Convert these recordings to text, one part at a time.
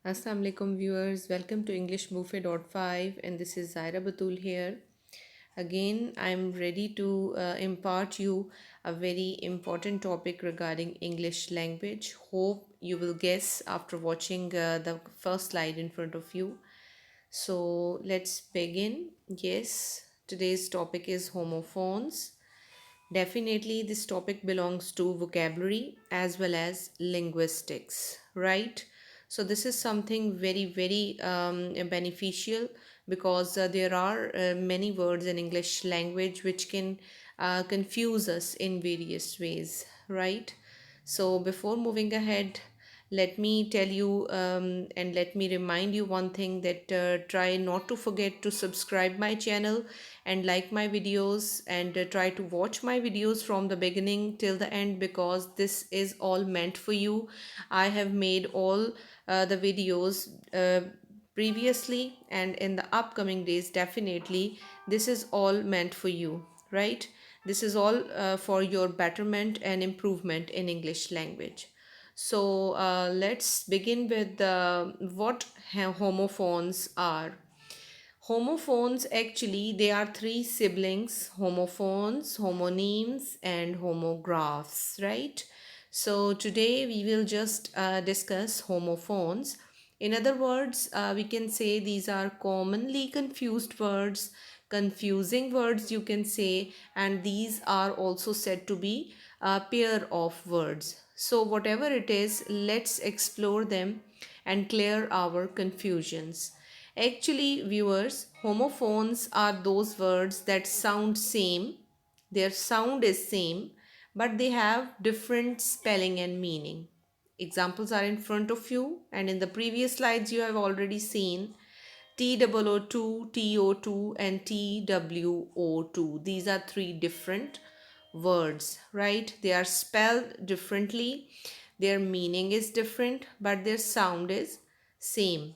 Assalamu alaikum viewers, welcome to English Buffet.5 and this is Zaira Batul here. Again, I'm ready to impart you a very important topic regarding English language. Hope you will guess after watching the first slide in front of you. So let's begin. Yes, today's topic is homophones. Definitely, this topic belongs to vocabulary as well as linguistics, right? So, this is something very beneficial because there are many words in English language which can confuse us in various ways, right? So, before moving ahead, let me tell you and let me remind you one thing that try not to forget to subscribe my channel and like my videos and try to watch my videos from the beginning till the end because this is all meant for you. I have made all the videos previously and in the upcoming days definitely this is all meant for you, right? This is all for your betterment and improvement in English language. So let's begin with what homophones are. Homophones actually they are three siblings: homophones, homonyms, and homographs, right? So today we will just discuss homophones. In other words, we can say these are commonly confused words, confusing words you can say, and these are also said to be a pair of words. So whatever it is, let's explore them and clear our confusions. Actually, viewers, homophones are those words that sound same. Their sound is same, but they have different spelling and meaning. Examples are in front of you, and in the previous slides you have already seen TOO2, TO2, and TWO2. These are three different words, right? They are spelled differently, their meaning is different, but their sound is same.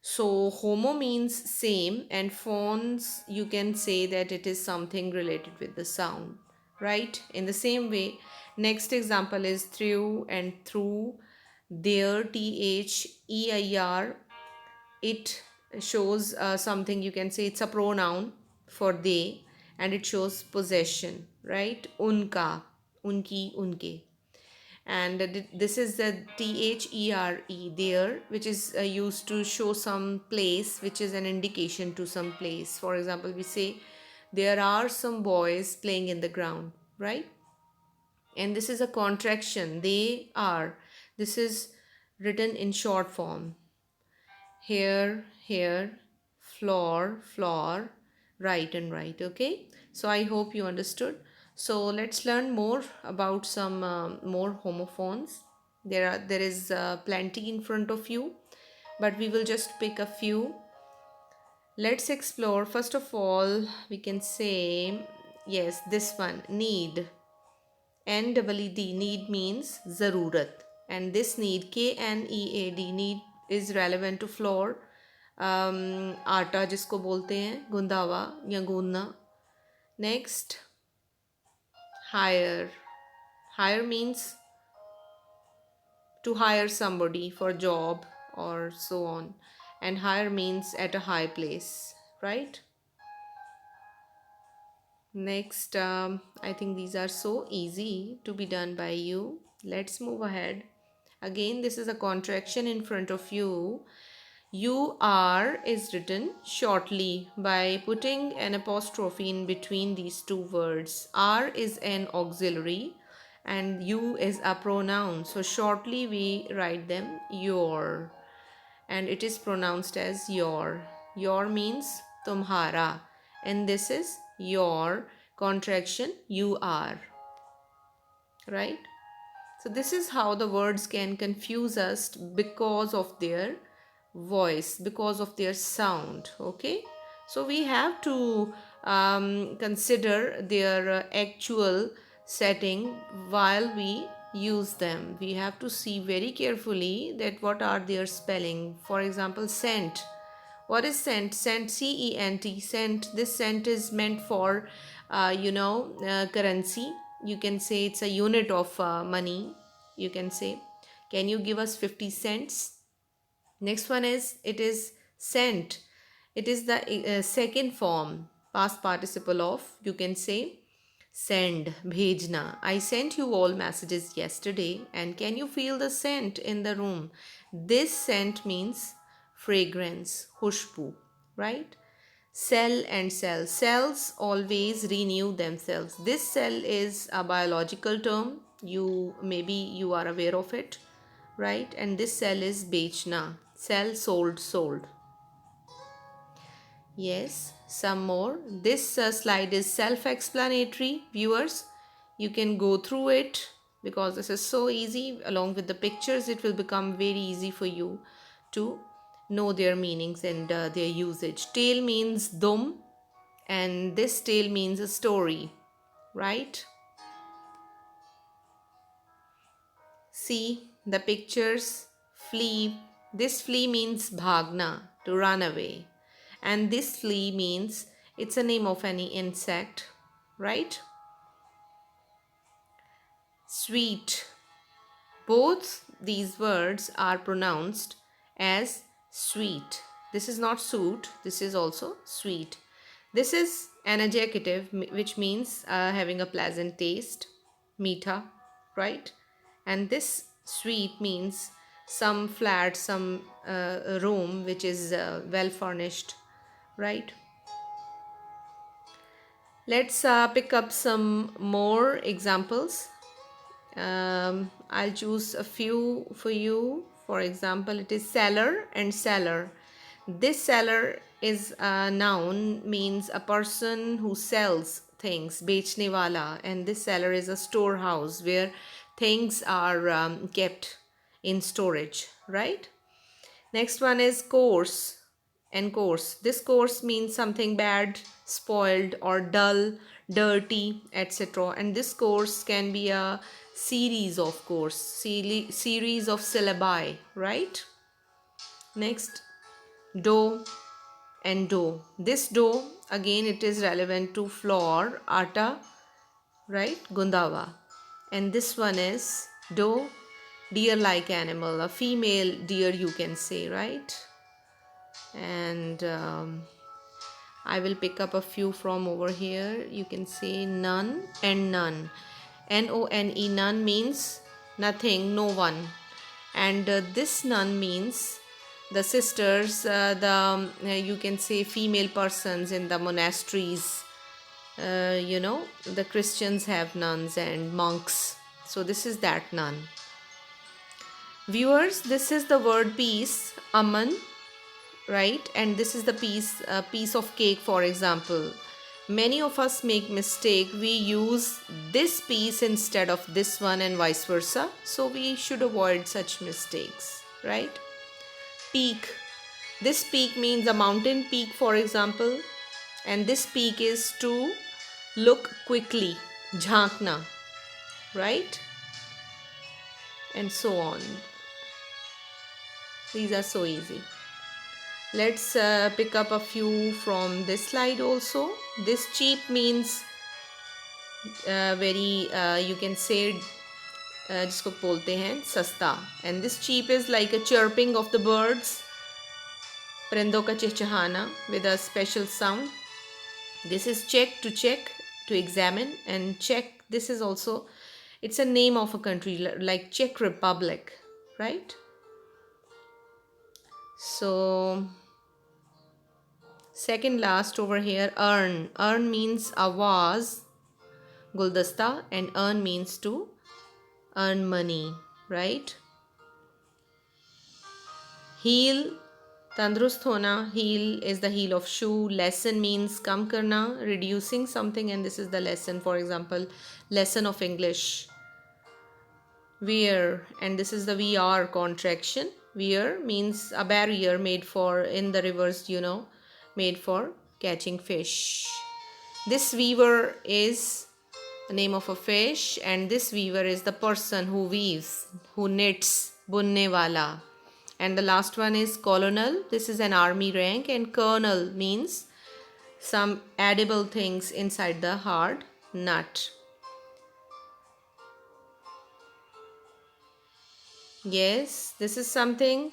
So homo means same, and phones you can say that it is something related with the sound, right? In the same way, next example is through and through. There, THEIR, it shows something you can say it's a pronoun for they, and it shows possession, right? Unka, unki, unke. And this is the THERE there, which is used to show some place, which is an indication to some place. For example, we say there are some boys playing in the ground, right? And this is a contraction, they are. This is written in short form: here, floor, floor, right and right. Okay, so I hope you understood. So let's learn more about some more homophones. There is plenty in front of you, but we will just pick a few. Let's explore. First of all, we can say yes, this one, need. NEED, need means zarurat, and this need, KNEAD, need is relevant to floor, आटा जिसको बोलते हैं, गुंदावा या गूंदना. Next, hire. Hire means to hire somebody for job or so on, and hire means at a high place, right? Next, I think these are so easy to be done by you. Let's move ahead. Again, this is a contraction in front of you. You are is written shortly by putting an apostrophe in between these two words. Are is an auxiliary and you is a pronoun. So shortly we write them your, and it is pronounced as your. Your means tumhara, and this is your contraction you are, right? So this is how the words can confuse us because of their voice, because of their sound. Okay, so we have to consider their actual setting while we use them. We have to see very carefully that what are their spelling. For example, cent. What is cent? Cent, CENT, cent. This cent is meant for currency. You can say it's a unit of money. You can say, can you give us 50 cents? Next one is, it is sent. It is the second form, past participle of, you can say, send, bhejna. I sent you all messages yesterday, and can you feel the scent in the room? This scent means fragrance, khushbu, right? Cell and cell. Cells always renew themselves. This cell is a biological term. Maybe you are aware of it, right? And this cell is bechna. Cell, sold. Yes, some more. This slide is self-explanatory, viewers. You can go through it because this is so easy. Along with the pictures, it will become very easy for you to know their meanings and their usage. Tale means dum, and this tale means a story, right? See the pictures. Flea. This flea means bhagna, to run away. And this flea means, it's a name of any insect, right? Sweet. Both these words are pronounced as sweet. This is not suit, this is also sweet. This is an adjective which means having a pleasant taste, meetha, right? And this sweet means some flat, some room which is well furnished, right? Let's pick up some more examples. I'll choose a few for you. For example, it is seller and seller. This seller is a noun, means a person who sells things, bechne wala, and this seller is a storehouse where things are kept in storage, right? Next one is coarse and coarse. This coarse means something bad, spoiled, or dull, dirty, etc. And this course can be a series of course, series of syllabi, right? Next, dough and dough. This dough, again, it is relevant to flour, atta, right? Gundawa. And this one is doe, deer-like animal, a female deer, you can say, right? And I will pick up a few from over here. You can say none and none. N-O-N-E, none means nothing, no one. And this none means the sisters, you can say female persons in the monasteries. The Christians have nuns and monks. So this is that nun. Viewers, this is the word piece, aman, right? And this is the piece of cake, for example. Many of us make mistake. We use this piece instead of this one and vice versa. So we should avoid such mistakes, right? Peak. This peak means a mountain peak, for example. And this peak is to look quickly, jhankna, right? And so on. These are so easy. Let's pick up a few from this slide also. This cheap means very, you can say, जिसको बोलते हैं सस्ता. And this cheap is like a chirping of the birds, परिंदों का चिहचहाना with a special sound. This is check, to examine, and check, this is also, it's a name of a country like Czech Republic, right? So second last over here, earn. Earn means a vase, guldasta, and earn means to earn money, right? Heel, tandrust hona. Heel is the heel of shoe. Lesson means kam karna, reducing something, and this is the lesson. For example, lesson of English. Wear, and this is the VR contraction. Wear means a barrier made for, in the rivers, made for catching fish. This weaver is the name of a fish, and this weaver is the person who weaves, who knits, bunne wala. And the last one is colonel. This is an army rank, and kernel means some edible things inside the hard nut. Yes, this is something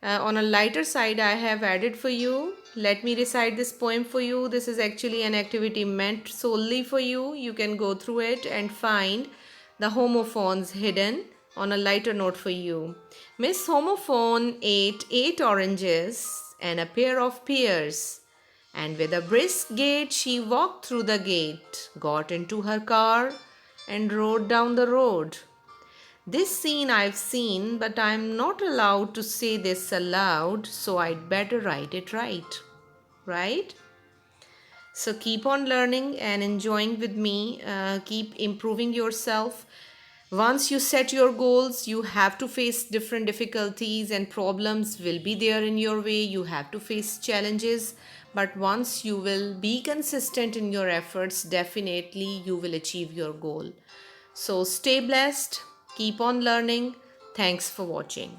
On a lighter side, I have added for you. Let me recite this poem for you. This is actually an activity meant solely for you. You can go through it and find the homophones hidden on a lighter note for you. Miss Homophone ate 8 oranges and a pair of pears. And with a brisk gait, she walked through the gate, got into her car, and rode down the road. This scene I've seen, but I'm not allowed to say this aloud, so I'd better write it right. Right? So keep on learning and enjoying with me. Keep improving yourself. Once you set your goals, you have to face different difficulties and problems will be there in your way. You have to face challenges. But once you will be consistent in your efforts, definitely you will achieve your goal. So stay blessed, keep on learning. Thanks for watching.